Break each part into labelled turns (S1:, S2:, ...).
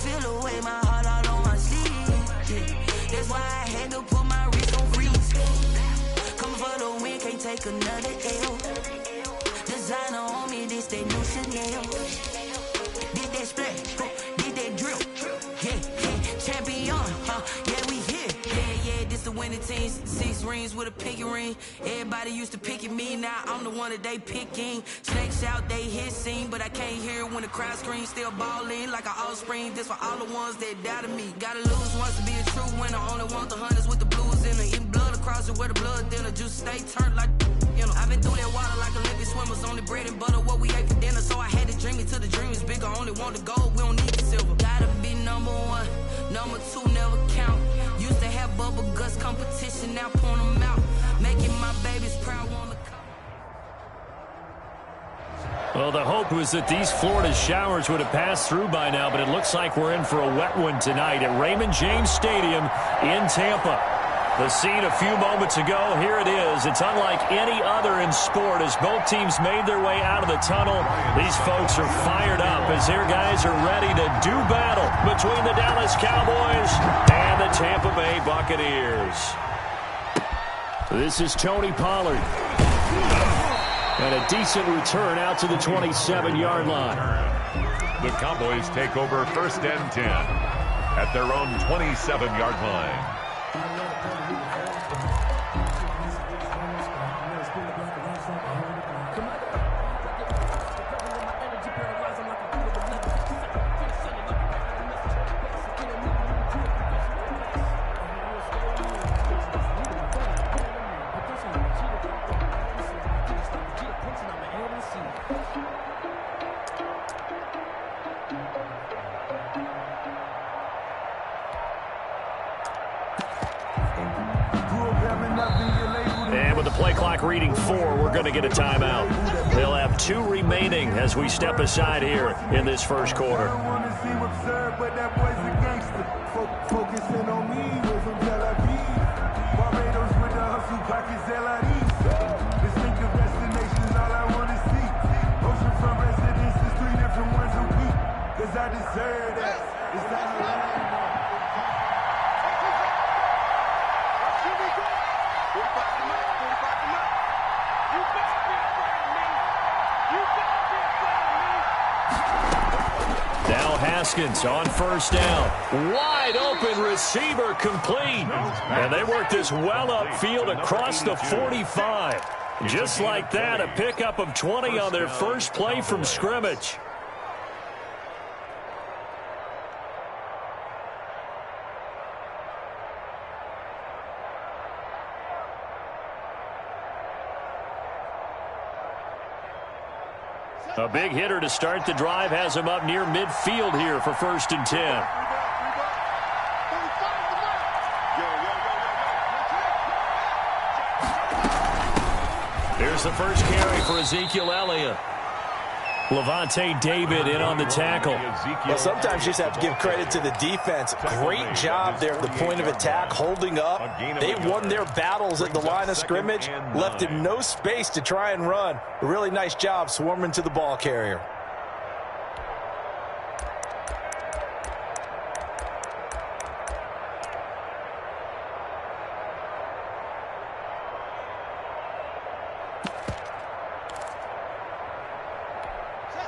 S1: feel away my heart all on my sleeve. Yeah. That's why I had to put my wrist on freeze. Coming for the win, can't take another L. Designer on me, this that new Chanel. Did that split, did that drill. Yeah, champion, yeah, we here. Yeah, this the winning team. 6 rings with a pinky ring. Everybody used to picking me, now I'm the one that they picking. Snakes out, they hit scene, but I can't hear when the crowd screams. Still balling like an offspring. This for all the ones that doubted me. Gotta lose once to be a true winner. Only want the hunters with the blues in it. Eating blood across it where the blood dinner. Juice stay turned like, you know. I've been through that water like Olympic swimmers. Only bread and butter, what we ate for dinner. So I had to dream it till the dream is bigger. Only want the gold, we don't need the silver. Gotta be number 1, number 2 never count. Used to have bubble guts competition, now point them out. Making my babies proud, wanna come.
S2: Well, the hope was that these Florida showers would have passed through by now, but it looks like we're in for a wet one tonight at Raymond James Stadium in Tampa. The scene a few moments ago, here it is. It's unlike any other in sport as both teams made their way out of the tunnel. These folks are fired up as their guys are ready to do battle between the Dallas Cowboys and the Tampa Bay Buccaneers. This is Tony Pollard. And a decent return out to the 27-yard line.
S3: The Cowboys take over 1st and 10 at their own 27-yard line.
S2: And with the play clock reading 4, we're going to get a timeout. They'll have 2 remaining as we step aside here in this first quarter.
S4: Focusing on me, we're from Tel Aviv. Barbados with the hustle pockets, LIDs. Distinctive destinations, all I want to see. Ocean from residences, 3 different ones a week. Cause I deserve that. It's time to learn.
S2: Now Haskins on 1st down. Wide open receiver complete. And they work this well upfield across the 45. Just like that, a pickup of 20 on their first play from scrimmage. A big hitter to start the drive has him up near midfield here for 1st and 10. Here's the first carry for Ezekiel Elliott. Levante David in on the tackle.
S5: Well, sometimes you just have to give credit to the defense. Great job there at the point of attack, holding up. They won their battles at the line of scrimmage, left him no space to try and run. A really nice job swarming to the ball carrier.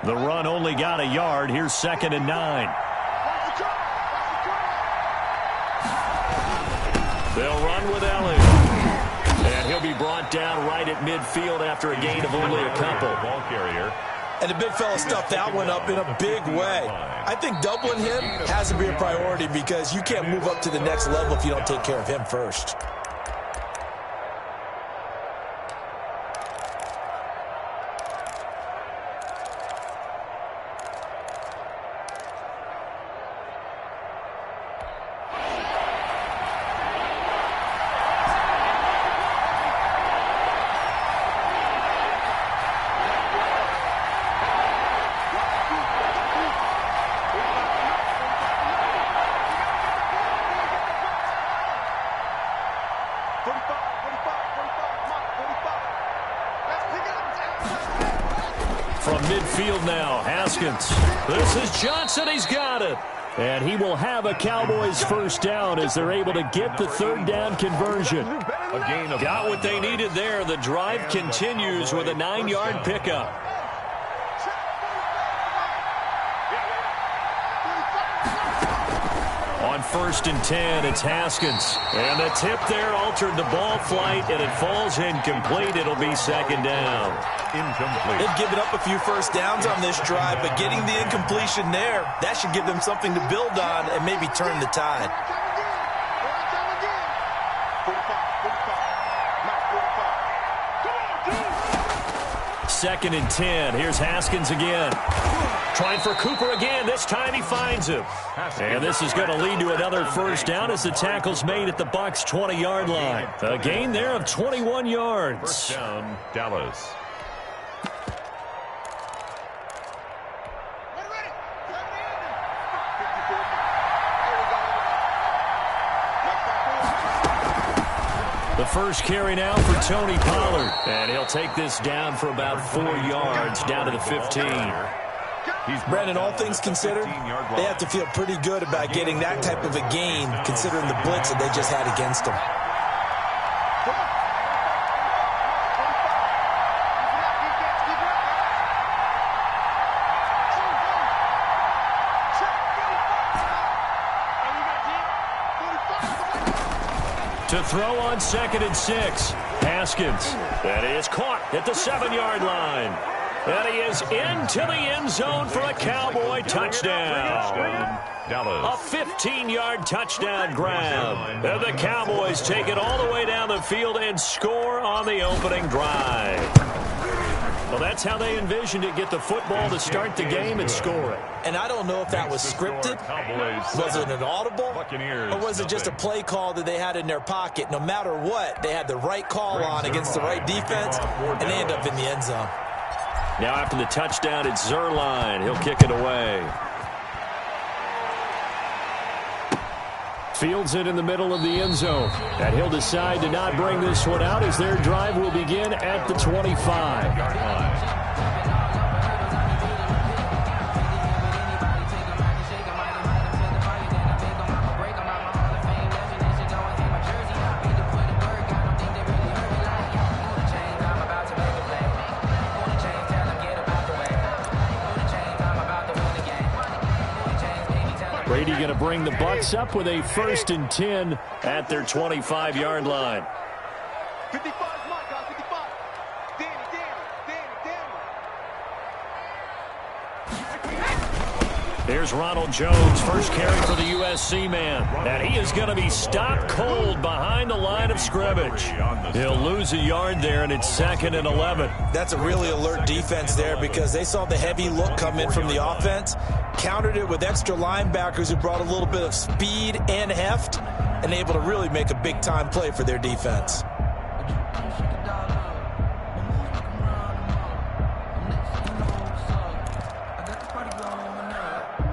S2: The run only got a yard. Here's 2nd and 9. They'll run with Elliott. And he'll be brought down right at midfield after a gain of only a couple.
S3: Ball carrier.
S5: And the big fella stuffed that one up in a big way. I think doubling him has to be a priority because you can't move up to the next level if you don't take care of him first.
S2: From midfield now, Haskins. This is Johnson. He's got it. And he will have a Cowboys first down as they're able to get the third down conversion. Got what they needed there. The drive continues with a 9-yard pickup. On 1st and 10, it's Haskins. And the tip there altered the ball flight, and it falls incomplete. It'll be second down.
S3: Incomplete.
S5: They've given up a few first downs on this drive, but getting the incompletion there, that should give them something to build on and maybe turn the tide.
S2: Second and 10. Here's Haskins again. Trying for Cooper again. This time he finds him. And this is going to lead to another first down as the tackle's made at the Bucs' 20-yard line. A gain there of 21 yards.
S3: First down, Dallas.
S2: The first carry now for Tony Pollard. And he'll take this down for about 4 yards, down to the 15.
S5: Brandon, all things considered, they have to feel pretty good about getting that type of a gain, considering the blitz that they just had against them.
S2: To throw on 2nd and 6. Haskins. That is caught at the 7-yard line. And he is into the end zone for a Cowboy touchdown. A 15-yard touchdown grab. And the Cowboys take it all the way down the field and score on the opening drive. Well, that's how they envisioned it. Get the football to start the game and score it.
S5: And I don't know if that was scripted. Was it an audible? Or was it just a play call that they had in their pocket? No matter what, they had the right call on against the right defense, and they end up in the end zone.
S2: Now after the touchdown, it's Zerline. He'll kick it away. Fields it in the middle of the end zone. And he'll decide to not bring this one out as their drive will begin at the 25-yard line. Brady going to bring the Bucs up with a 1st and 10 at their 25-yard line.
S4: 55, Mike, 55. Danny.
S2: Here's Ronald Jones, first carry for the USC man. And he is going to be stopped cold behind the line of scrimmage. He'll lose a yard there, and it's 2nd and 11.
S5: That's a really alert defense there because they saw the heavy look come in from the offense, countered it with extra linebackers who brought a little bit of speed and heft, and able to really make a big-time play for their defense.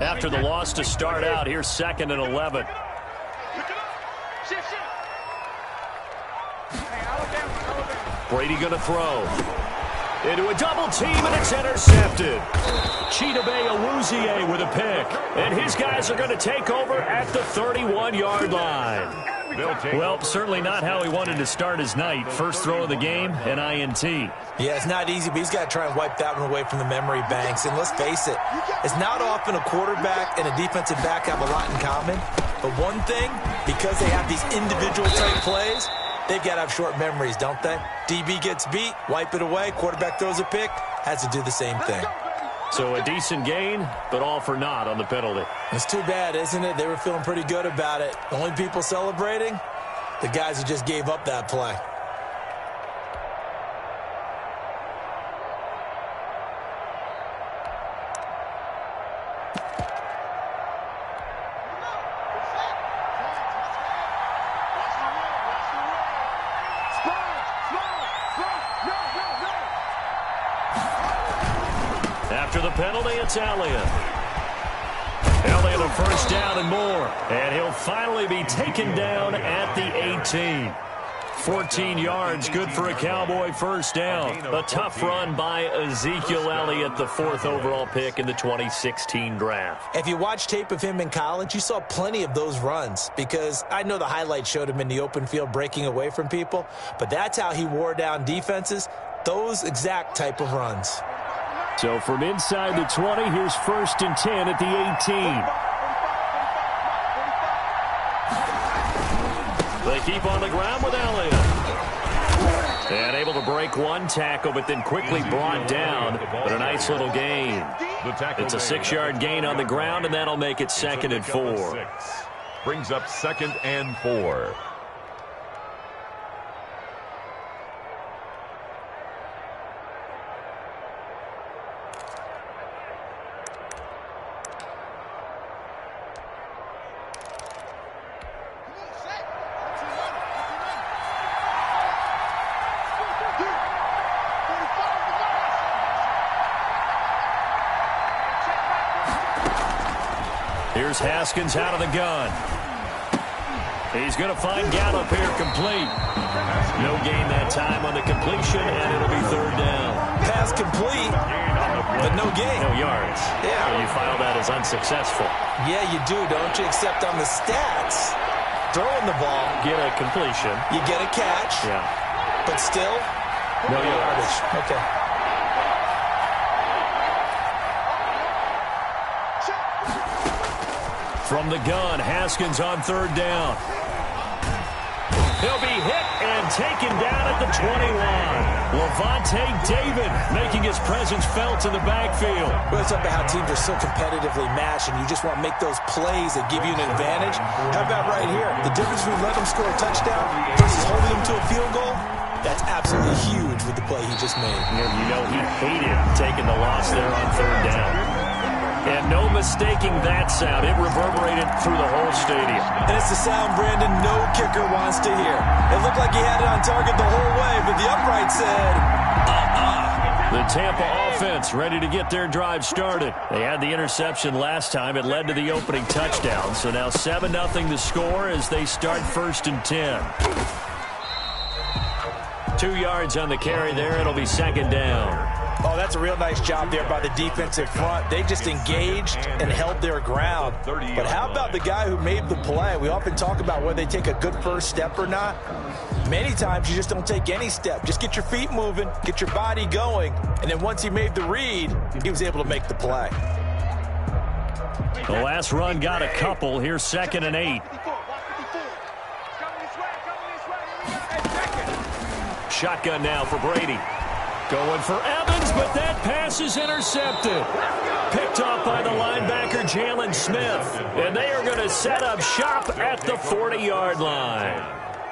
S2: After the loss to start out, here's 2nd and 11. Brady going to throw. Into a double team, and it's intercepted. Chidobe Awuzie with a pick. And his guys are going to take over at the 31-yard line. Well, certainly not how he wanted to start his night. First throw of the game, an INT.
S5: Yeah, it's not easy, but he's got to try and wipe that one away from the memory banks. And let's face it, it's not often a quarterback and a defensive back have a lot in common. But one thing, because they have these individual type plays, they've got to have short memories, don't they? DB gets beat, wipe it away, quarterback throws a pick, has to do the same thing.
S2: So a decent gain, but all for naught on the penalty.
S5: It's too bad, isn't it? They were feeling pretty good about it. The only people celebrating, the guys who just gave up that play.
S2: After the penalty, it's Elliott. Elliott a first down and more. And he'll finally be taken down at the 18. 14 yards, good for a Cowboy first down. A tough run by Ezekiel Elliott, the 4th overall pick in the 2016 draft.
S5: If you watch tape of him in college, you saw plenty of those runs, because I know the highlights showed him in the open field breaking away from people, but that's how he wore down defenses, those exact type of runs.
S2: So from inside the 20, here's 1st and 10 at the 18. They keep on the ground with Elliott. And able to break one tackle, but then quickly brought down. But a nice little gain. It's a 6-yard gain on the ground, and that'll make it 2nd and 4.
S3: Brings up 2nd and 4.
S2: Here's Haskins out of the gun. He's going to find Gallup here complete. No gain that time on the completion, and it'll be 3rd down.
S5: Pass complete, but no gain.
S2: No yards.
S5: Yeah.
S2: So you file that as unsuccessful.
S5: Yeah, you do, don't you? Except on the stats, throwing the ball.
S2: Get a completion.
S5: You get a catch.
S2: Yeah.
S5: But still,
S2: no yardage.
S5: Okay.
S2: From the gun, Haskins on 3rd down. He'll be hit and taken down at the 21. Levante David making his presence felt in the backfield.
S5: Well, it's up to how teams are so competitively matched, and you just want to make those plays that give you an advantage. How about right here? The difference between letting them score a touchdown versus holding them to a field goal, that's absolutely huge with the play he just made.
S2: You know he hated taking the loss there on 3rd down. And no mistaking that sound. It reverberated through the whole stadium.
S5: And it's the sound, Brandon, no kicker wants to hear. It looked like he had it on target the whole way, but the upright said,
S2: The Tampa offense ready to get their drive started. They had the interception last time. It led to the opening touchdown. So now 7-0 the score as they start 1st and 10. 2 yards on the carry there. It'll be 2nd down.
S5: Oh, that's a real nice job there by the defensive front. They just engaged and held their ground. But how about the guy who made the play? We often talk about whether they take a good first step or not. Many times you just don't take any step. Just get your feet moving, get your body going, and then once he made the read, he was able to make the play.
S2: The last run got a couple. Here's 2nd and 8. Shotgun now for Brady. Going for Evans, but that pass is intercepted. Picked off by the linebacker, Jalen Smith. And they are going to set up shop at the 40-yard line.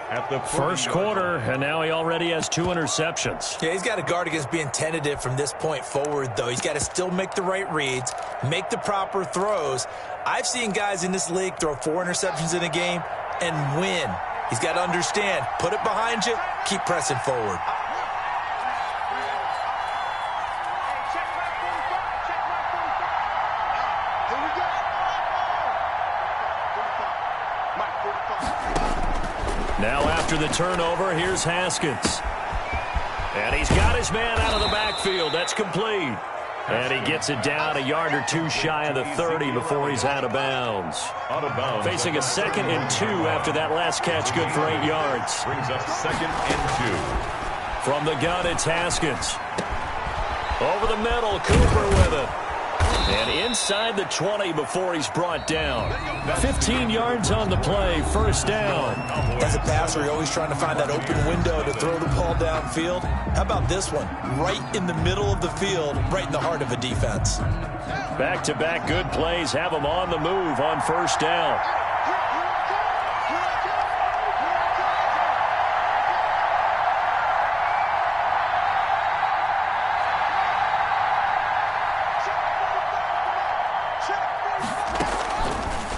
S2: At the first quarter, and now he already has 2 interceptions.
S5: Yeah, he's got to guard against being tentative from this point forward, though. He's got to still make the right reads, make the proper throws. I've seen guys in this league throw 4 interceptions in a game and win. He's got to understand, put it behind you, keep pressing forward.
S2: Now after the turnover, here's Haskins. And he's got his man out of the backfield. That's complete. And he gets it down a yard or 2 shy of the 30 before he's out of bounds. Facing a 2nd and 2 after that last catch, good for 8 yards.
S3: Brings up 2nd and 2.
S2: From the gun, it's Haskins. Over the middle, Cooper with it. And inside the 20 before he's brought down. 15 yards on the play, 1st down.
S5: As a passer, you're always trying to find that open window to throw the ball downfield. How about this one? Right in the middle of the field, right in the heart of a defense.
S2: Back-to-back good plays have him on the move on 1st down.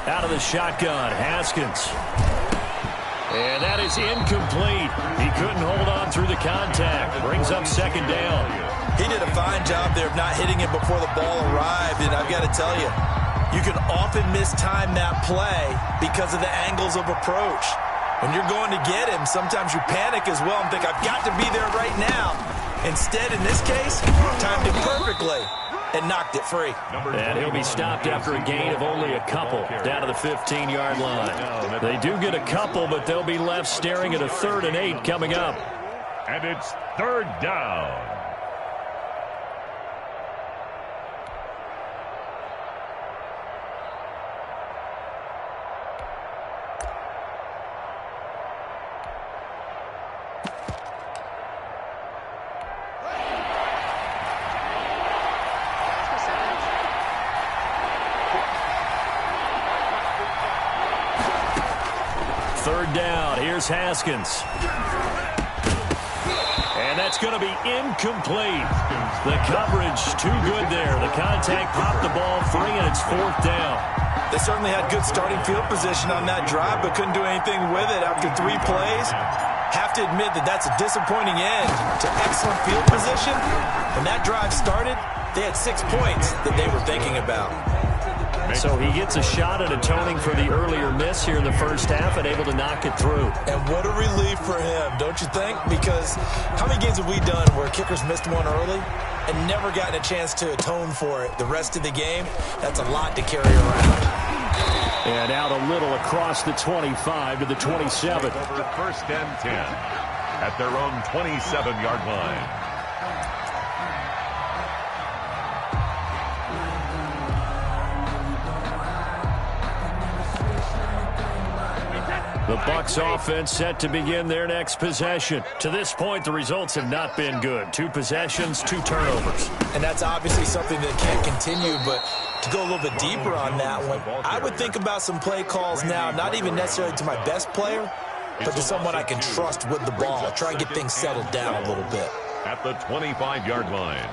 S2: Out of the shotgun, Haskins. And that is incomplete. He couldn't hold on through the contact. Brings up 2nd down.
S5: He did a fine job there of not hitting it before the ball arrived. And I've got to tell you, you can often mistime that play because of the angles of approach. When you're going to get him, sometimes you panic as well and think, I've got to be there right now. Instead, in this case, timed it perfectly and knocked it free.
S2: And he'll be stopped after a gain of only a couple down to the 15-yard line. They do get a couple, but they'll be left staring at a 3rd and 8 coming up.
S3: And it's 3rd down.
S2: Haskins. And that's going to be incomplete. The coverage too good there. The contact popped the ball free, and it's 4th down.
S5: They certainly had good starting field position on that drive, but couldn't do anything with it after 3 plays. Have to admit that that's a disappointing end to excellent field position. When that drive started, they had 6 points that they were thinking about.
S2: So he gets a shot at atoning for the earlier miss here in the first half and able to knock it through.
S5: And what a relief for him, don't you think? Because how many games have we done where kickers missed one early and never gotten a chance to atone for it the rest of the game? That's a lot to carry around.
S2: And out a little across the 25 to the 27.
S3: Over 1st and 10 at their own 27-yard line.
S2: The Bucs offense set to begin their next possession. To this point, the results have not been good. 2 possessions, 2 turnovers.
S5: And that's obviously something that can't continue, but to go a little bit deeper on that one, I would think about some play calls now, not even necessarily to my best player, but to someone I can trust with the ball. Try and get things settled down a little bit.
S3: At the 25-yard line.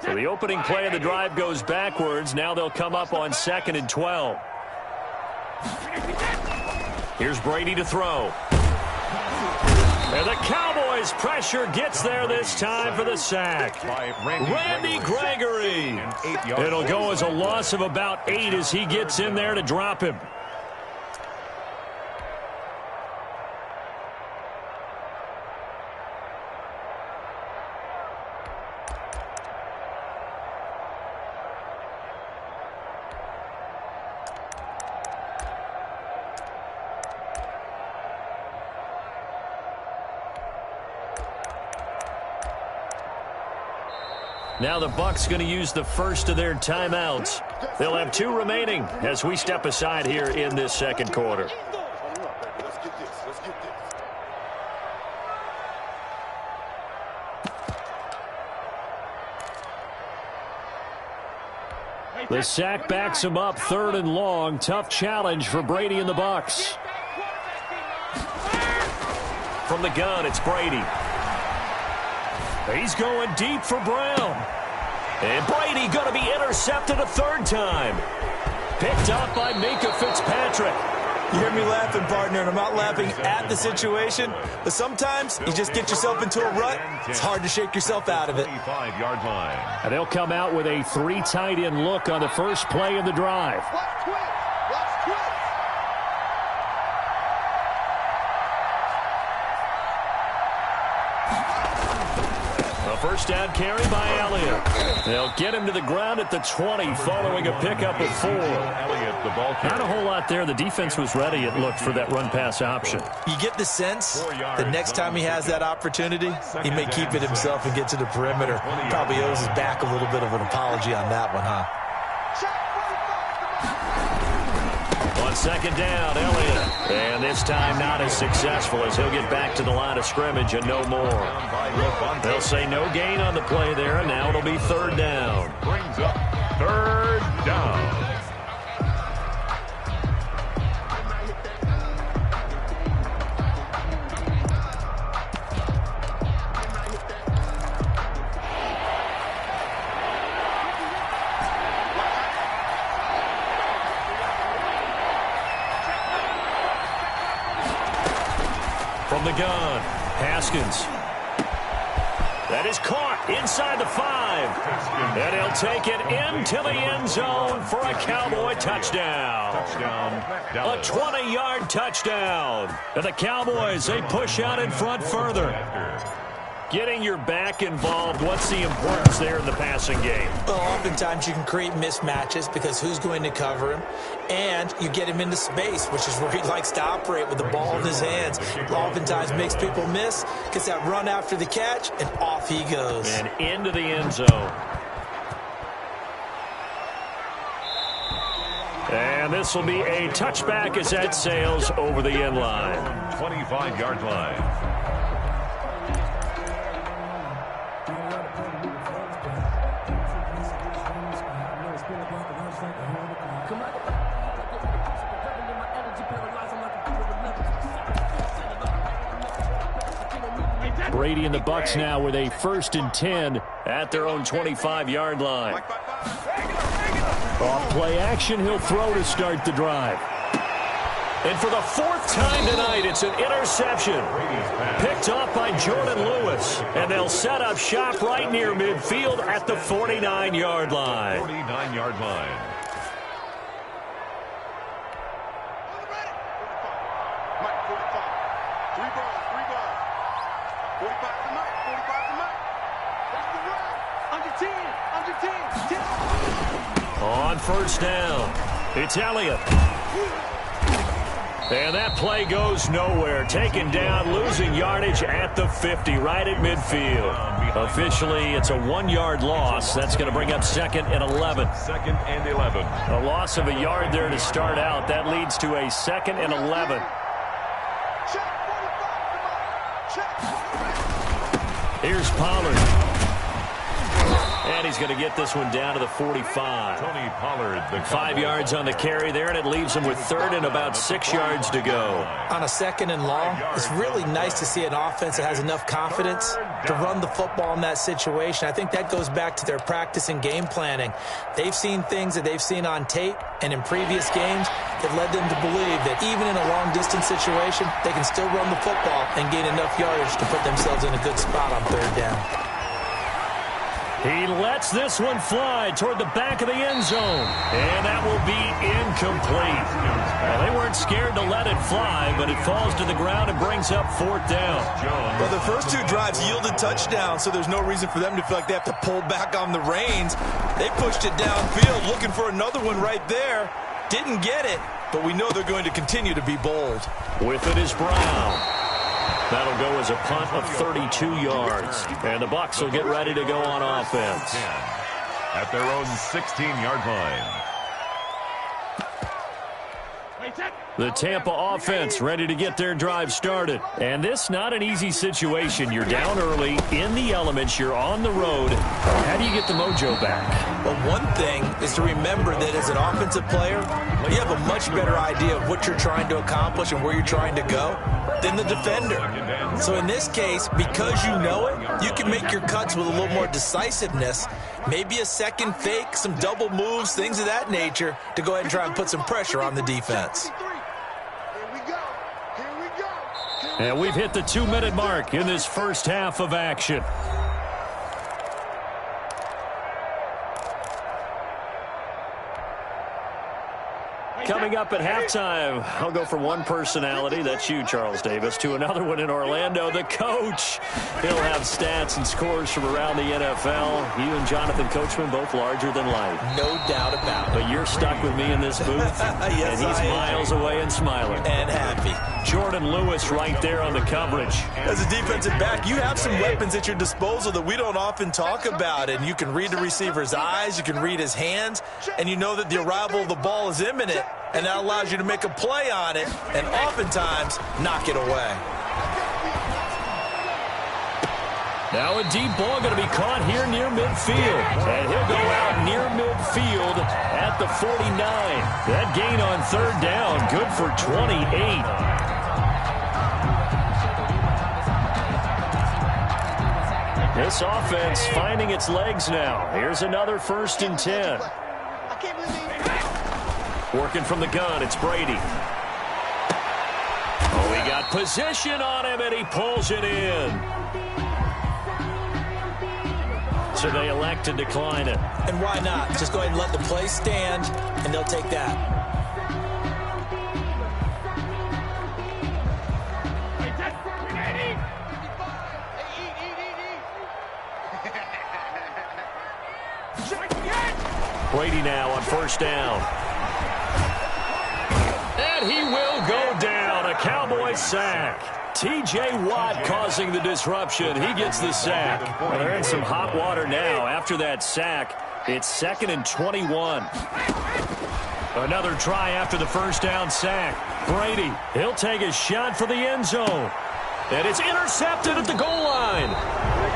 S2: So the opening play of the drive goes backwards. Now they'll come up on 2nd and 12. Here's Brady to throw. And the Cowboys pressure gets there this time for the sack. Randy Gregory. It'll go as a loss of about 8 as he gets in there to drop him. Now the Bucs going to use the first of their timeouts. They'll have 2 remaining as we step aside here in this second quarter. The sack backs him up 3rd and long. Tough challenge for Brady and the Bucs. From the gun, it's Brady. He's going deep for Brown. And Brady going to be intercepted a 3rd time. Picked up by Minka Fitzpatrick.
S5: You hear me laughing, partner, and I'm not laughing at the situation, but sometimes you just get yourself into a rut. It's hard to shake yourself out of it.
S3: 25-yard line.
S2: And they'll come out with a 3 tight end look on the first play of the drive. First down carry by Elliott. They'll get him to the ground at the 20 following a pickup of 4.
S3: Elliott, the ball carrier.
S2: Not a whole lot there. The defense was ready, it looked, for that run-pass option.
S5: You get the sense that next time he has that opportunity, he may keep it himself and get to the perimeter. Probably owes his back a little bit of an apology on that one, huh?
S2: On 2nd down, Elliott. And this time not as successful as he'll get back to the line of scrimmage and no more. They'll say no gain on the play there, and now it'll be 3rd down.
S3: Brings up 3rd down.
S2: gun. Haskins. That is caught inside the 5. And he'll take it into the end zone for a Cowboy touchdown. A 20-yard touchdown. And the Cowboys, they push out in front further. Getting your back involved, what's the importance there in the passing game?
S5: Well, oftentimes you can create mismatches because who's going to cover him, and you get him into space, which is where he likes to operate with the ball in his hands. Oftentimes makes people miss, gets that run after the catch, and off he goes.
S2: And into the end zone. And this will be a touchback as that sails over the end line.
S3: 25-yard line.
S2: Brady and the Bucs now with a 1st and 10 at their own 25-yard line. Off play action, he'll throw to start the drive. And for the 4th time tonight, it's an interception. Picked off by Jordan Lewis. And they'll set up shop right near midfield at the 49-yard line.
S3: 49-yard line.
S2: On 1st down, it's Elliott. And that play goes nowhere. Taken down, losing yardage at the 50, right at midfield. Officially, it's a 1-yard loss. That's going to bring up 2nd and 11.
S3: 2nd and 11.
S2: A loss of a yard there to start out. That leads to a 2nd and 11. Here's Pollard. And he's going to get this one down to the 45.
S3: Tony Pollard, the
S2: 5 yards on the carry there, and it leaves him with 3rd and about 6 yards to go.
S5: On a 2nd and long, it's really nice to see an offense that has enough confidence to run the football in that situation. I think that goes back to their practice and game planning. They've seen things that they've seen on tape and in previous games that led them to believe that even in a long-distance situation, they can still run the football and gain enough yardage to put themselves in a good spot on 3rd down.
S2: He lets this one fly toward the back of the end zone. And that will be incomplete. Well, they weren't scared to let it fly, but it falls to the ground and brings up 4th down.
S5: Well, the first 2 drives yielded touchdowns, so there's no reason for them to feel like they have to pull back on the reins. They pushed it downfield, looking for another one right there. Didn't get it, but we know they're going to continue to be bold.
S2: With it is Brown. That'll go as a punt of 32 yards. And the Bucs will get ready to go on offense.
S3: At their own 16-yard line.
S2: The Tampa offense ready to get their drive started. And this not an easy situation. You're down early, in the elements, you're on the road. How do you get the mojo back?
S5: Well, one thing is to remember that as an offensive player, you have a much better idea of what you're trying to accomplish and where you're trying to go than the defender. So in this case, because you know it, you can make your cuts with a little more decisiveness, maybe a second fake, some double moves, things of that nature, to go ahead and try and put some pressure on the defense.
S2: And we've hit the 2-minute mark in this first half of action. Coming up at halftime, I'll go from one personality, that's you, Charles Davis, to another one in Orlando, the coach. He'll have stats and scores from around the NFL. You and Jonathan Coachman, both larger than life.
S5: No doubt about it.
S2: But you're stuck with me in this booth,
S5: yes,
S2: and he's miles away and smiling.
S5: And happy.
S2: Jordan Lewis right there on the coverage.
S5: As a defensive back, you have some weapons at your disposal that we don't often talk about, and you can read the receiver's eyes, you can read his hands, and you know that the arrival of the ball is imminent, and that allows you to make a play on it and oftentimes knock it away.
S2: Now a deep ball going to be caught here near midfield. And he'll go out near midfield at the 49. That gain on 3rd down, good for 28. This offense finding its legs now. Here's another 1st and 10. Working from the gun, it's Brady. Oh, he got got position on him, and he pulls it in. So they elect to decline it.
S5: And why not? Just go ahead and let the play stand, and they'll take that.
S2: Brady now on first down. And he will go down. A Cowboys sack. T.J. Watt causing the disruption. He gets the sack. Well, they're in some hot water now. After that sack, it's 2nd and 21. Another try after the first down sack. Brady, he'll take a shot for the end zone. And it's intercepted at the goal line.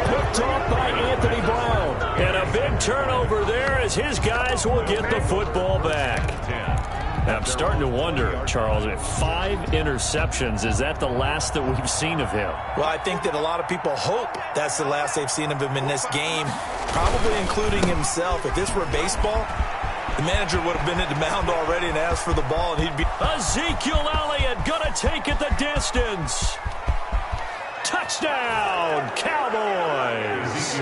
S2: Picked off by Anthony Brown. And a big turnover there as his guys will get the football back. Now, I'm starting to wonder, Charles, if 5 interceptions, is that the last that we've seen of him?
S5: Well, I think that a lot of people hope that's the last they've seen of him in this game, probably including himself. If this were baseball, the manager would have been at the mound already and asked for the ball, and he'd be...
S2: Ezekiel Elliott gonna take it the distance. Touchdown, Cowboys.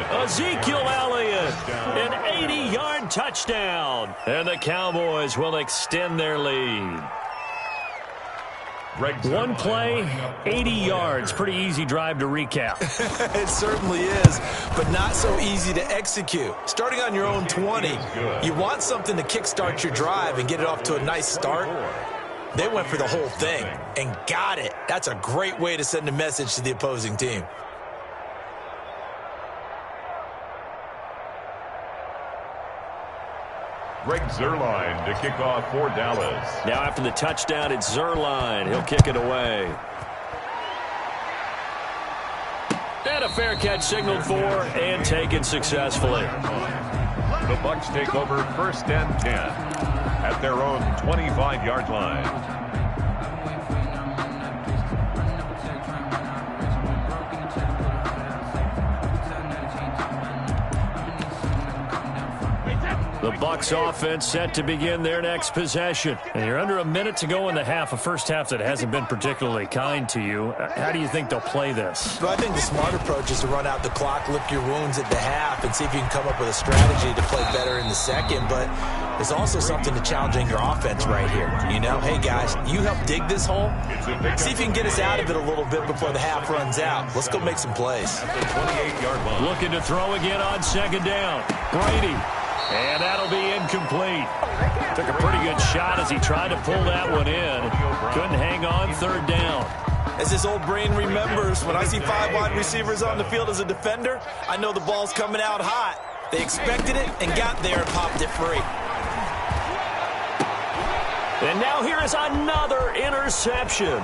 S2: Ezekiel Elliott, an 80-yard touchdown. And the Cowboys will extend their lead. One play, 80 yards. Pretty easy drive to recap.
S5: It certainly is, but not so easy to execute. Starting on your own 20, you want something to kickstart your drive and get it off to a nice start. They went for the whole thing and got it. That's a great way to send a message to the opposing team.
S3: Greg Zuerlein to kick off for Dallas.
S2: Now after the touchdown, it's Zuerlein. He'll kick it away. And a fair catch signaled for and taken successfully.
S3: The Bucs take over 1st and 10 at their own 25-yard line.
S2: The Bucs offense set to begin their next possession. And you're under a minute to go in the half, a first half that hasn't been particularly kind to you. How do you think they'll play this?
S5: Well, I think the smart approach is to run out the clock, lick your wounds at the half, and see if you can come up with a strategy to play better in the second. But there's also something to challenging your offense right here. You know, hey, guys, you help dig this hole. See if you can get us out of it a little bit before the half runs out. Let's go make some plays.
S3: At the 28-yard line.
S2: Looking to throw again on 2nd down. Brady. And that'll be incomplete. Took a pretty good shot as he tried to pull that one in. Couldn't hang on 3rd down.
S5: As his old brain remembers, when I see 5 wide receivers on the field as a defender, I know the ball's coming out hot. They expected it and got there and popped it free.
S2: And now here is another interception.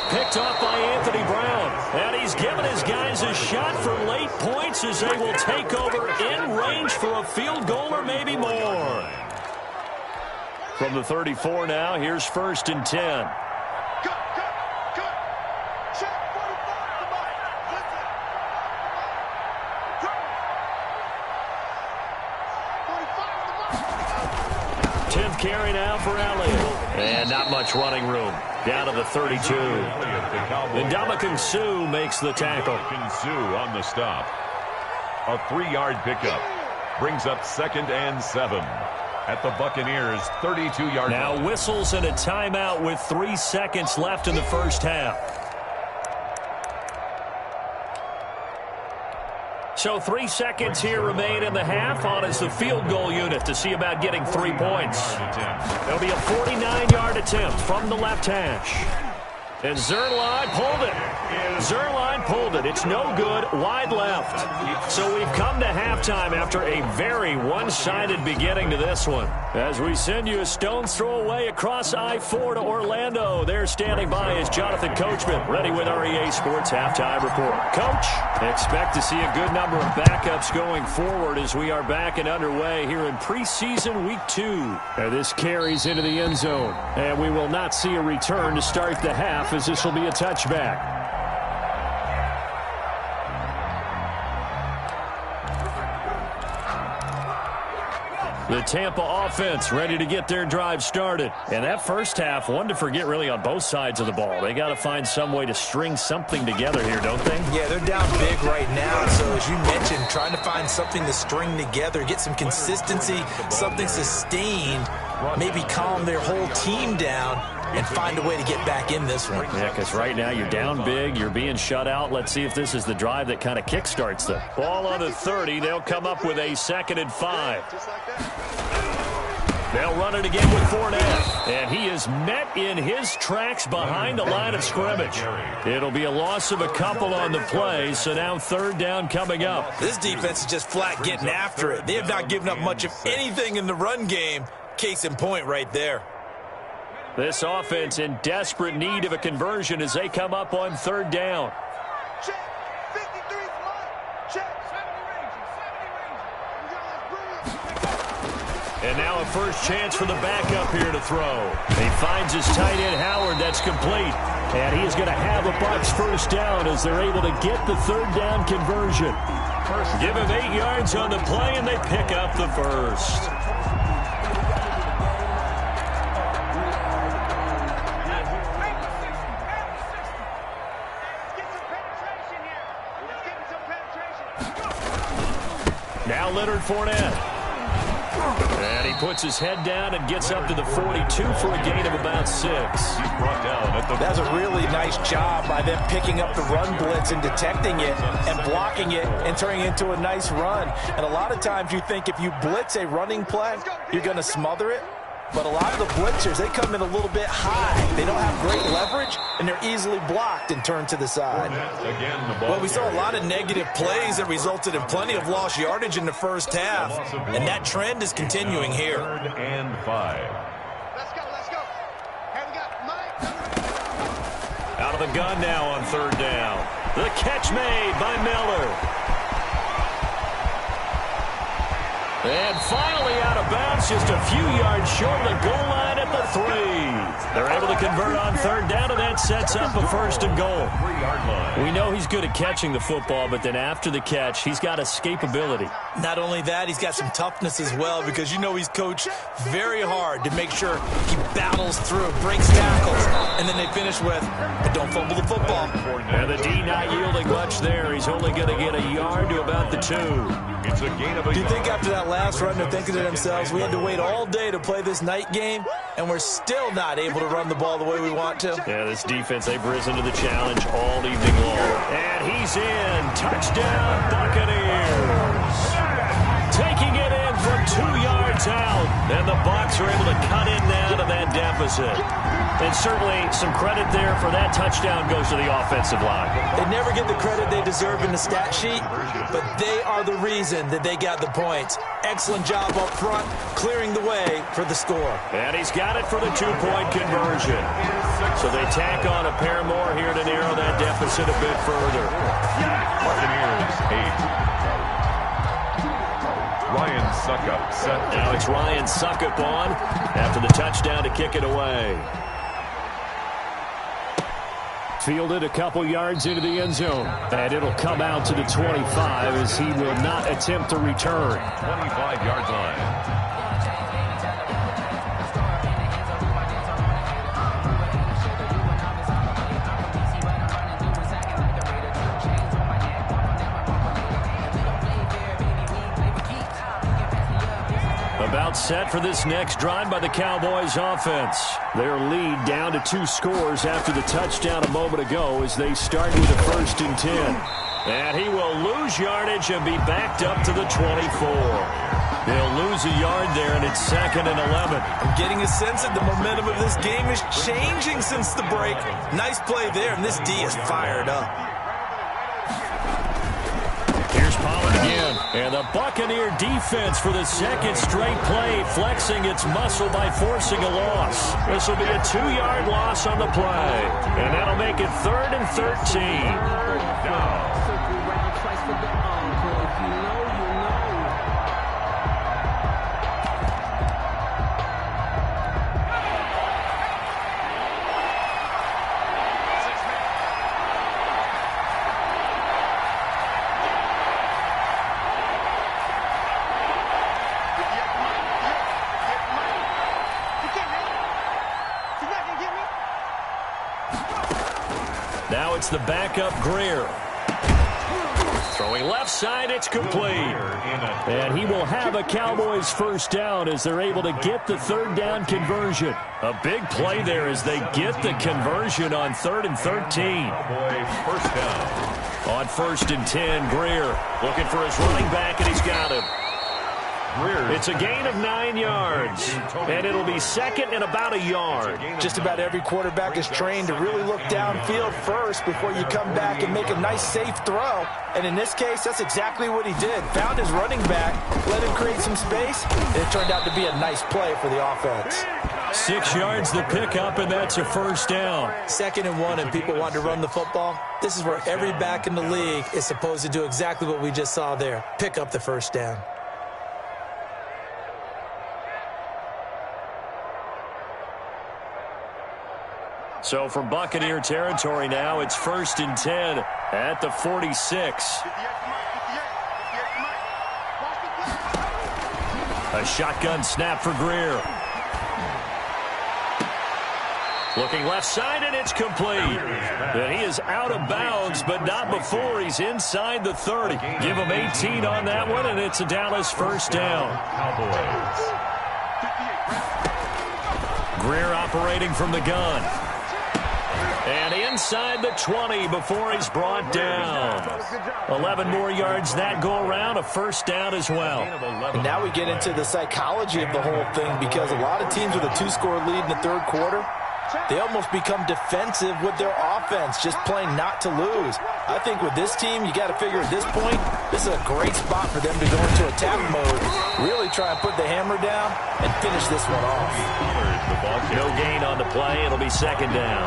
S2: Picked off by Anthony Brown. And he's given his guys a shot for late points as they will take over in range for a field goal or maybe more. From the 34 now, here's 1st and 10. Carry now for Elliott. And not much running room. Down to the 32. And Ndamukong Suh makes the tackle.
S3: Suh on the stop. A 3-yard pickup. Brings up 2nd and 7. At the Buccaneers' 32-yard line.
S2: Now whistles and a timeout with 3 seconds left in the first half. So 3 seconds here remain in the half. On is the field goal unit to see about getting 3 points. There'll be a 49-yard attempt from the left hash. And Zuerlein pulled it. Zuerlein pulled it. It's no good. Wide left. So we've come to halftime after a very one-sided beginning to this one. As we send you a stone's throw away across I-4 to Orlando. There standing by is Jonathan Coachman, ready with our EA Sports Halftime Report. Coach, expect to see a good number of backups going forward as we are back and underway here in preseason week 2. And this carries into the end zone. And we will not see a return to start the half, as this will be a touchback. The Tampa offense ready to get their drive started. And that first half, one to forget really on both sides of the ball. They got to find some way to string something together here, don't they?
S5: Yeah, they're down big right now. So as you mentioned, trying to find something to string together, get some consistency, something sustained, maybe calm their whole team down and find a way to get back in this one.
S2: Yeah, because right now you're down big, you're being shut out. Let's see if this is the drive that kind of kickstarts them. Ball on the 30. They'll come up with a 2nd and 5. They'll run it again with Fournette. And he is met in his tracks behind the line of scrimmage. It'll be a loss of a couple on the play, so now 3rd down coming up.
S5: This defense is just flat getting after it. They have not given up much of anything in the run game. Case in point right there.
S2: This offense in desperate need of a conversion as they come up on 3rd down.
S4: Check. 53 smart. Check. 70 range.
S2: And now a first chance for the backup here to throw. He finds his tight end, Howard. That's complete. And he is going to have a Bucs first down as they're able to get the 3rd down conversion. Give him 8 yards on the play, and they pick up the first. Now Leonard Fournette. And he puts his head down and gets up to the 42 for a gain of about 6.
S5: That's a really nice job by them picking up the run blitz and detecting it and blocking it and turning it into a nice run. And a lot of times you think if you blitz a running play, you're going to smother it. But a lot of the blitzers, they come in a little bit high. They don't have great leverage, and they're easily blocked and turned to the side. Well, we saw a lot of negative plays that resulted in plenty of lost yardage in the first half, and that trend is continuing here.
S3: 3rd and 5.
S4: Let's go. Here we go. Mike.
S2: Out of the gun now on 3rd down. The catch made by Miller. And finally out of bounds, just a few yards short of the goal line at the 3. They're able to convert on 3rd down, and that sets up a 1st and goal.
S3: 3-yard line.
S2: We know he's good at catching the football, but then after the catch, he's got escapability.
S5: Not only that, he's got some toughness as well because you know he's coached very hard to make sure he battles through, breaks tackles, and then they finish with, but don't fumble the football.
S2: And the D not yielding much there. He's only going to get a yard to about the 2.
S3: It's a gain of a
S5: Do you think after that last run they're thinking to themselves, we had to wait all day to play this night game, and we're still not able to run the ball the way we want to?
S2: Yeah, this defense, they've risen to the challenge all evening long. And he's in. Touchdown, Buccaneers. Taking it in from 2 yards out. And the Bucs are able to cut in now to that deficit. And certainly some credit there for that touchdown goes to the offensive line.
S5: They never get the credit they deserve in the stat sheet, but they are the reason that they got the points. Excellent job up front, clearing the way for the score.
S2: And he's got it for the 2-point conversion. So they tack on a pair more here to narrow that deficit a bit further.
S3: Buccaneers 8. Ryan Suckup set.
S2: Now it's Ryan Suckup on after the touchdown to kick it away. Fielded a couple yards into the end zone. And it'll come out to the 25 as he will not attempt to return.
S3: 25-yard line.
S2: About set for this next drive by the Cowboys offense. Their lead down to 2 scores after the touchdown a moment ago as they start with a 1st and 10. And he will lose yardage and be backed up to the 24. They'll lose a yard there, and it's 2nd and 11.
S5: I'm getting a sense that the momentum of this game is changing since the break. Nice play there, and this D is fired up.
S2: Here's Pollard again. And the Buccaneer defense for the 2nd straight play, flexing its muscle by forcing a loss. This will be a 2-yard loss on the play. And that'll make it 3rd and 13. it's the backup Greer. Throwing left side, it's complete. And he will have a Cowboys first down as they're able to get the third down conversion. A big play there as they get the conversion on 3rd and 13.
S3: First down.
S2: On 1st and 10, Greer looking for his running back, and he's got him. It's a gain of 9 yards, and it'll be second and about a yard.
S5: Just about every quarterback is trained to really look downfield first before you come back and make a nice, safe throw. And in this case, that's exactly what he did. Found his running back, let him create some space, and it turned out to be a nice play for the offense.
S2: 6 yards the pickup, and that's a first down.
S5: 2nd and 1, and people want to run the football. This is where every back in the league is supposed to do exactly what we just saw there. Pick up the first down.
S2: So from Buccaneer territory now, it's 1st and 10 at the 46. A shotgun snap for Greer. Looking left side, and it's complete. And he is out of bounds, but not before he's inside the 30. Give him 18 on that one, and it's a Dallas first down.
S3: Cowboys.
S2: Greer operating from the gun. And inside the 20 before he's brought down. 11 more yards that go around, a first down as well.
S5: And now we get into the psychology of the whole thing, because a lot of teams with a 2-score lead in the 3rd quarter, they almost become defensive with their offense, just playing not to lose. I think with this team, you got to figure at this point, this is a great spot for them to go into attack mode, really try and put the hammer down and finish this one off.
S2: No gain on the play. It'll be 2nd down.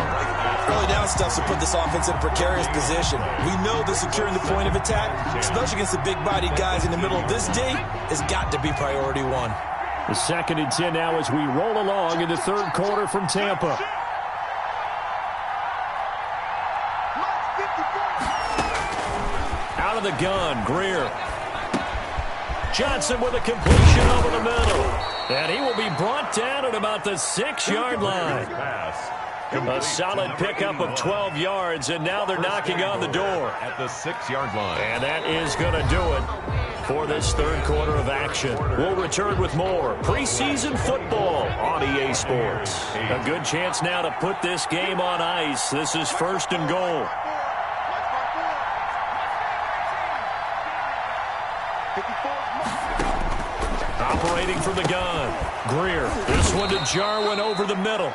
S6: Early down stuff to put this offense in a precarious position. We know that securing the point of attack, especially against the big-bodied guys in the middle of this D, has got to be priority 1.
S2: The 2nd and 10 now as we roll along in the 3rd quarter from Tampa. Out of the gun, Greer. Johnson with a completion over the middle. And he will be brought down at about the 6-yard line. A solid pickup of 12 yards, and now they're knocking on the door.
S3: At the 6-yard line.
S2: And that is going to do it for this 3rd quarter of action. We'll return with more preseason football on EA Sports. A good chance now to put this game on ice. This is 1st and goal. Operating from the gun. Greer. This one to Jarwin over the middle.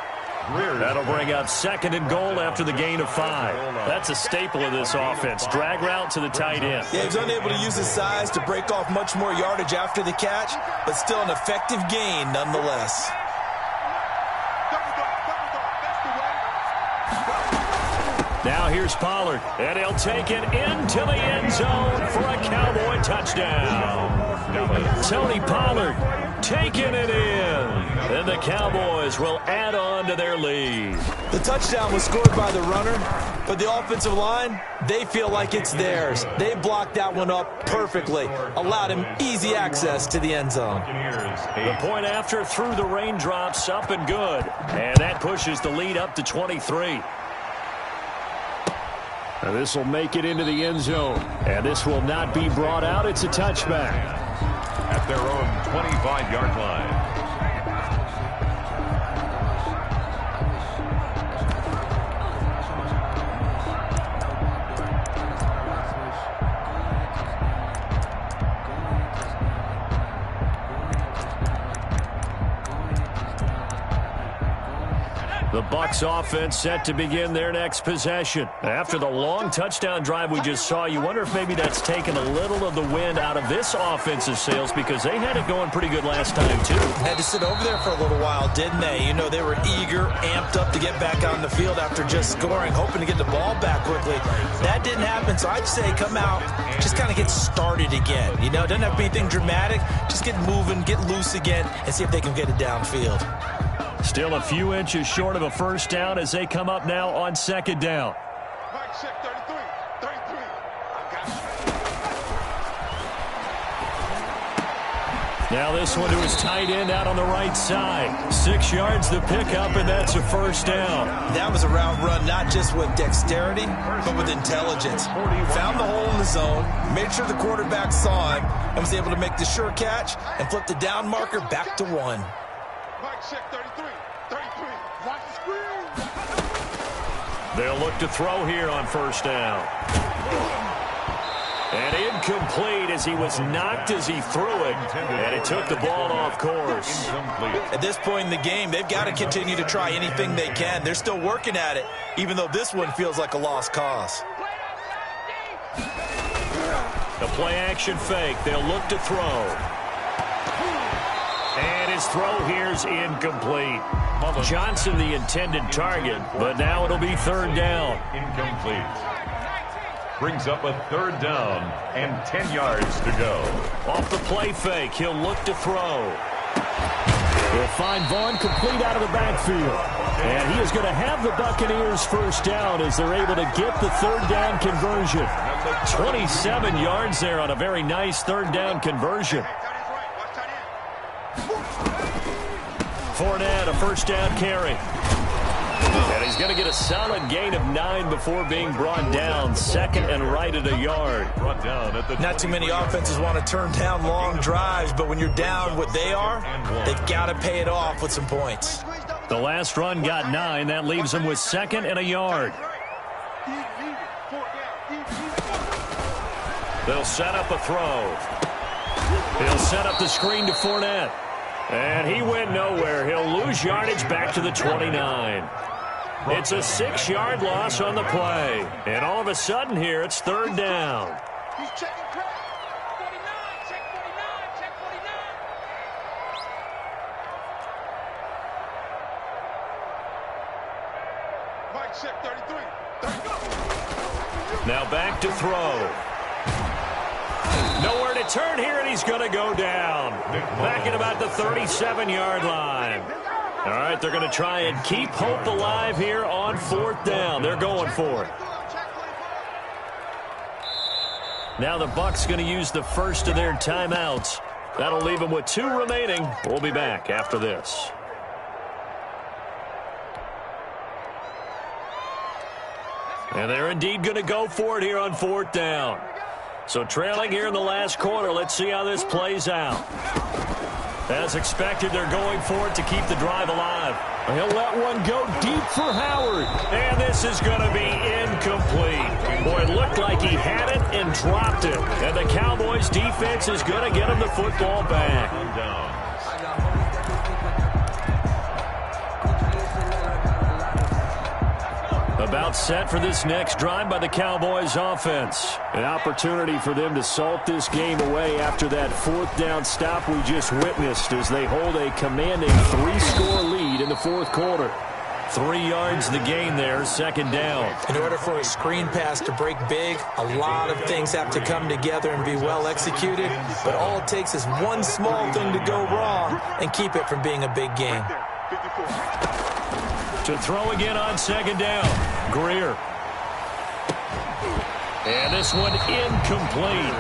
S2: That'll bring up 2nd and goal after the gain of 5. That's a staple of this offense. Drag route to the tight end.
S6: Yeah, he was unable to use his size to break off much more yardage after the catch, but still an effective gain nonetheless.
S2: Now here's Pollard, and he'll take it into the end zone for a Cowboy touchdown. Tony Pollard taking it in, and the Cowboys will add on to their lead.
S6: The touchdown was scored by the runner, but the offensive line, they feel like it's theirs. They blocked that one up perfectly, allowed him easy access to the end zone.
S2: The point after through the raindrops, up and good, and that pushes the lead up to 23. Now this will make it into the end zone, and this will not be brought out. It's a touchback.
S3: At their own 25-yard line.
S2: The Bucs offense set to begin their next possession. After the long touchdown drive we just saw, you wonder if maybe that's taken a little of the wind out of this offensive sails, because they had it going pretty good last time, too.
S6: Had to sit over there for a little while, didn't they? You know, they were eager, amped up to get back on the field after just scoring, hoping to get the ball back quickly. That didn't happen, so I'd say come out, just kind of get started again. You know, it doesn't have to be anything dramatic. Just get moving, get loose again, and see if they can get it downfield.
S2: Still a few inches short of a first down as they come up now on 2nd down. Now this one to his tight end out on the right side. 6 yards to pick up, and that's a first down.
S6: That was a route run not just with dexterity, but with intelligence. Found the hole in the zone, made sure the quarterback saw him, and was able to make the sure catch and flip the down marker back to 1.
S4: Mike check 33. 33. Watch the screen.
S2: They'll look to throw here on first down. And incomplete as he was knocked as he threw it. And it took the ball off course.
S6: At this point in the game, they've got to continue to try anything they can. They're still working at it, even though this one feels like a lost cause.
S2: The play-action fake. They'll look to throw. And his throw here's incomplete. Johnson the intended target, but now it'll be third down.
S3: Incomplete. Brings up a third down and 10 yards to go.
S2: Off the play fake, he'll look to throw. He'll find Vaughn complete out of the backfield. And he is going to have the Buccaneers first down as they're able to get the third down conversion. 27 yards there on a very nice third down conversion. Fournette, a first down carry. And he's going to get a solid gain of 9 before being brought down. Second and right at a yard.
S6: Not too many offenses want to turn down long drives, but when you're down what they are, they've got to pay it off with some points.
S2: The last run got 9. That leaves him with second and a yard. They'll set up a throw. He'll set up the screen to Fournette. And he went nowhere. He'll lose yardage back to the 29. It's a 6-yard loss on the play. And all of a sudden here, it's third down.
S4: He's checking crack. 49. Check 49. Check 49. Mike check 33.
S2: Now back to throw. Nowhere to turn here, and he's going to go down. Back at about the 37-yard line. All right, they're going to try and keep hope alive here on fourth down. They're going for it. Now the Bucs going to use the first of their timeouts. That'll leave them with 2 remaining. We'll be back after this. And they're indeed going to go for it here on fourth down. So trailing here in the last quarter, let's see how this plays out. As expected, they're going for it to keep the drive alive. He'll let one go deep for Howard. And this is going to be incomplete. Boy, it looked like he had it and dropped it. And the Cowboys defense is going to get him the football back. About set for this next drive by the Cowboys offense. An opportunity for them to salt this game away after that fourth down stop we just witnessed as they hold a commanding 3-score lead in the fourth quarter. 3 yards the gain there, second down.
S6: In order for a screen pass to break big, a lot of things have to come together and be well executed, but all it takes is one small thing to go wrong and keep it from being a big gain.
S2: To throw again on second down. Greer. And this one incomplete.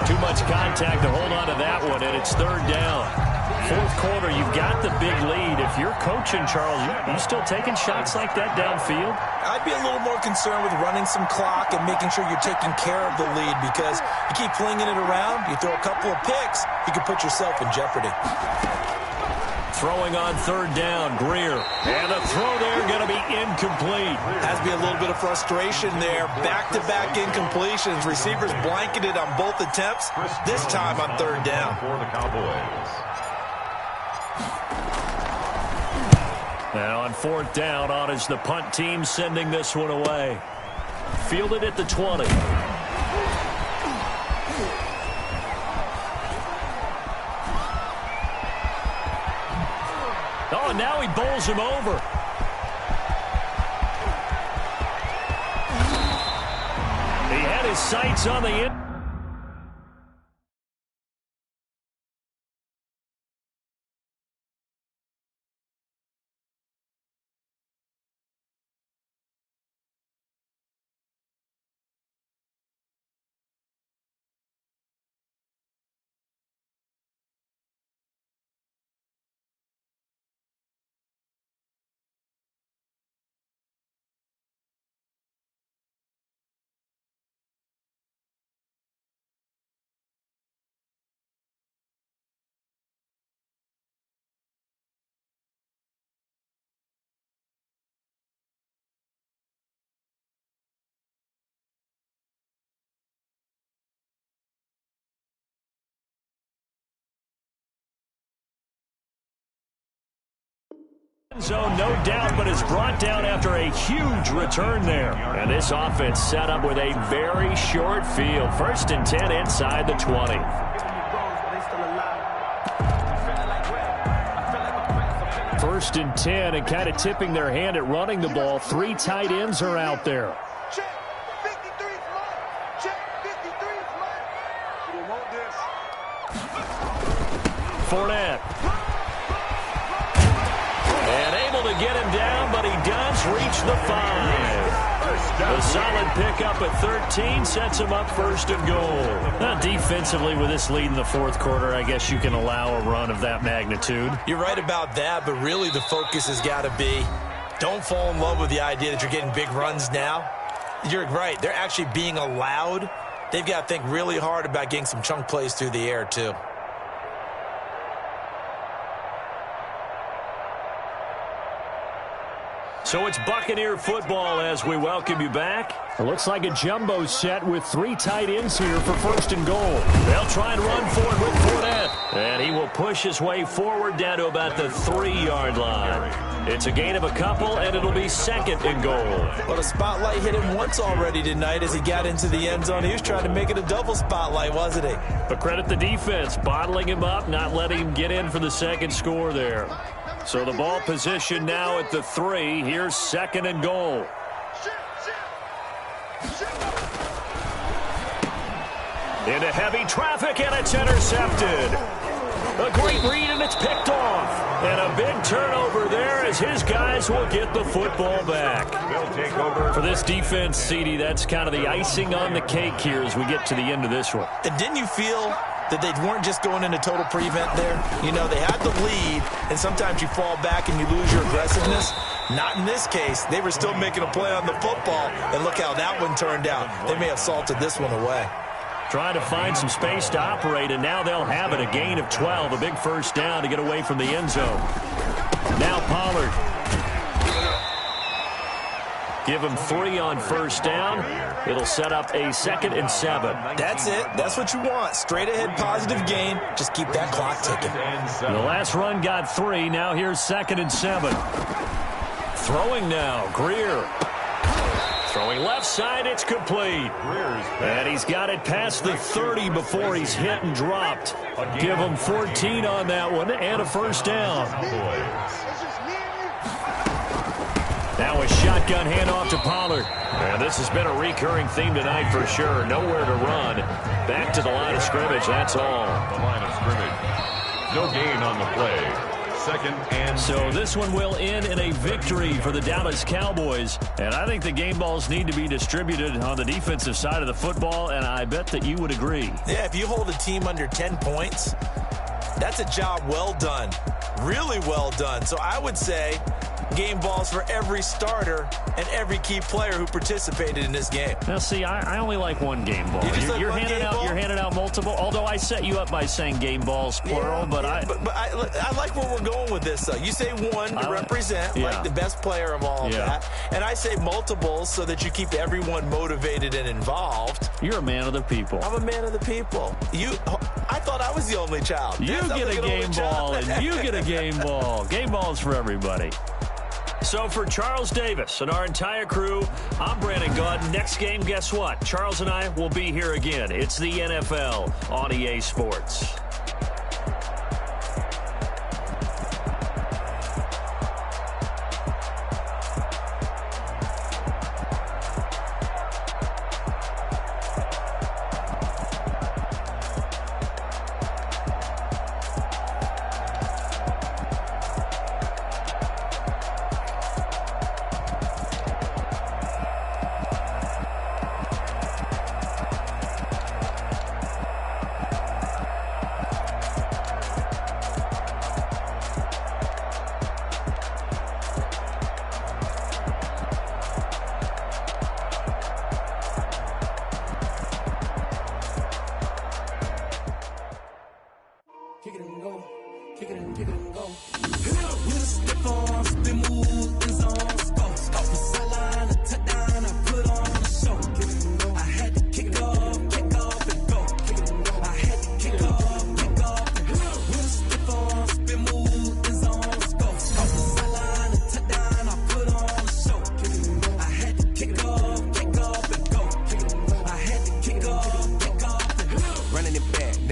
S2: Too much contact to hold on to that one, and it's third down. Fourth quarter, you've got the big lead. If you're coaching, Charles, you still taking shots like that downfield?
S6: I'd be a little more concerned with running some clock and making sure you're taking care of the lead, because you keep flinging it around, you throw a couple of picks, you can put yourself in jeopardy.
S2: Throwing on third down, Greer. And the throw there going to be incomplete.
S6: Has to be a little bit of frustration there. Back-to-back incompletions. Receivers blanketed on both attempts, this time on third down.
S3: For the Cowboys.
S2: Now on fourth down, on is the punt team sending this one away. Fielded at the 20. Oh, and now he bowls him over. He had his sights on the end. So no doubt, but is brought down after a huge return there. And this offense set up with a very short field. 1st and 10 inside the 20. First and 10, and kind of tipping their hand at running the ball. 3 tight ends are out there. Fournette. And able to get him down, but he does reach the 5. A solid pickup at 13 sets him up 1st and goal. Now, defensively, with this lead in the 4th quarter, I guess you can allow a run of that magnitude.
S6: You're right about that, but really the focus has got to be don't fall in love with the idea that you're getting big runs now. You're right. They're actually being allowed. They've got to think really hard about getting some chunk plays through the air, too.
S2: So it's Buccaneer football as we welcome you back. It looks like a jumbo set with 3 tight ends here for 1st and goal. They'll try and run for it with Fournette. And he will push his way forward down to about the 3-yard line. It's a gain of a couple, and it'll be 2nd and goal.
S6: Well, the spotlight hit him once already tonight as he got into the end zone. He was trying to make it a double spotlight, wasn't he?
S2: But credit the defense, bottling him up, not letting him get in for the 2nd score there. So the ball position now at the 3. Here's 2nd and goal. Into heavy traffic, and it's intercepted. A great read, and it's picked off. And a big turnover there as his guys will get the football back.
S3: They'll take over.
S2: For this defense, CD, that's kind of the icing on the cake here as we get to the end of this one.
S6: And didn't you feel that they weren't just going into total prevent there? You know, they had the lead, and sometimes you fall back and you lose your aggressiveness. Not in this case. They were still making a play on the football, and look how that one turned out. They may have salted this one away.
S2: Trying to find some space to operate, and now they'll have it. A gain of 12, a big 1st down to get away from the end zone. Now Pollard. Give him 3 on 1st down. It'll set up a 2nd and 7.
S6: That's it. That's what you want. Straight ahead positive gain. Just keep that clock ticking.
S2: The last run got 3. Now here's 2nd and 7. Throwing now, Greer. Throwing left side, it's complete. And he's got it past the 30 before he's hit and dropped. Give him 14 on that one and a 1st down. Now a shotgun handoff to Pollard. And this has been a recurring theme tonight for sure. Nowhere to run. Back to the line of scrimmage, that's all.
S3: The line of scrimmage. No gain on the play. 2nd and
S2: so this one will end in a victory for the Dallas Cowboys. And I think the game balls need to be distributed on the defensive side of the football, and I bet that you would agree.
S6: Yeah, if you hold a team under 10 points, that's a job well done. Really well done. So I would say game balls for every starter and every key player who participated in this game.
S2: Now, see, I only like one game ball. You're handing out multiple. Although I set you up by saying game balls plural, but I
S6: like where we're going with this. Though you say one to represent like the best player of all of that, and I say multiples so that you keep everyone motivated and involved.
S2: You're a man of the people.
S6: I'm a man of the people. I thought I was the only child.
S2: You get a game ball, and you get a game ball. Game balls for everybody. So for Charles Davis and our entire crew, I'm Brandon Gaudin. Next game, guess what? Charles and I will be here again. It's the NFL on EA Sports.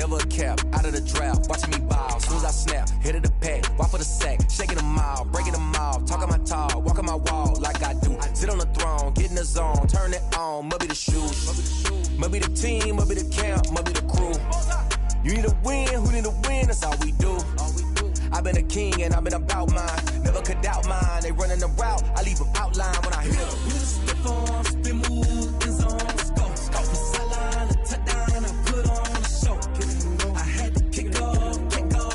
S7: never a cap, out of the draft, watching me ball. Soon as I snap, hit of the pack, walk for the sack, shaking them all, breaking them off, talking my talk, walking my wall like I do. Sit on the throne, get in the zone, turn it on, must be the shoes, must be the team, must be the camp, must be the crew. You need a win, who need a win, that's all we do. I've been a king and I've been about mine, never could doubt mine. They running the route, I leave them outline when I hit them. We just spit on, spin move, in zone, let's go. From sideline to touchdown, I put on the show. I had to kick off and go.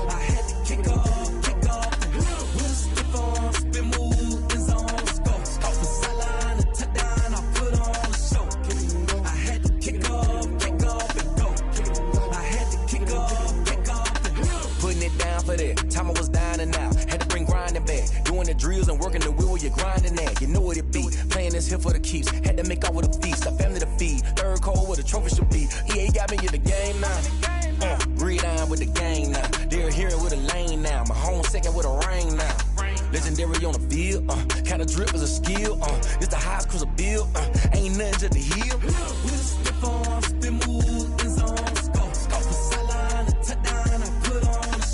S7: I had to kick off and go. We just spit on, spin move, in zone, let's go. From sideline to touchdown, I put on the show. I had to kick off and go. I had to kick off and go. Putting it down for that. Time I was down and out. Had to bring grinding back. Doing the drills and working the wheel where you're grinding at. You know what it be. Playing this here for the keeps. Had to make off with a feast. A family to feed. Third cold where the trophy should be. EA got me in the game now. Breathe on with the game now. They're here with a lane now. My home second with a ring now. Legendary on the field. Kind of drip is a skill. It's the highest cruiser bill. Ain't nothing to the heel. We just slip on, spin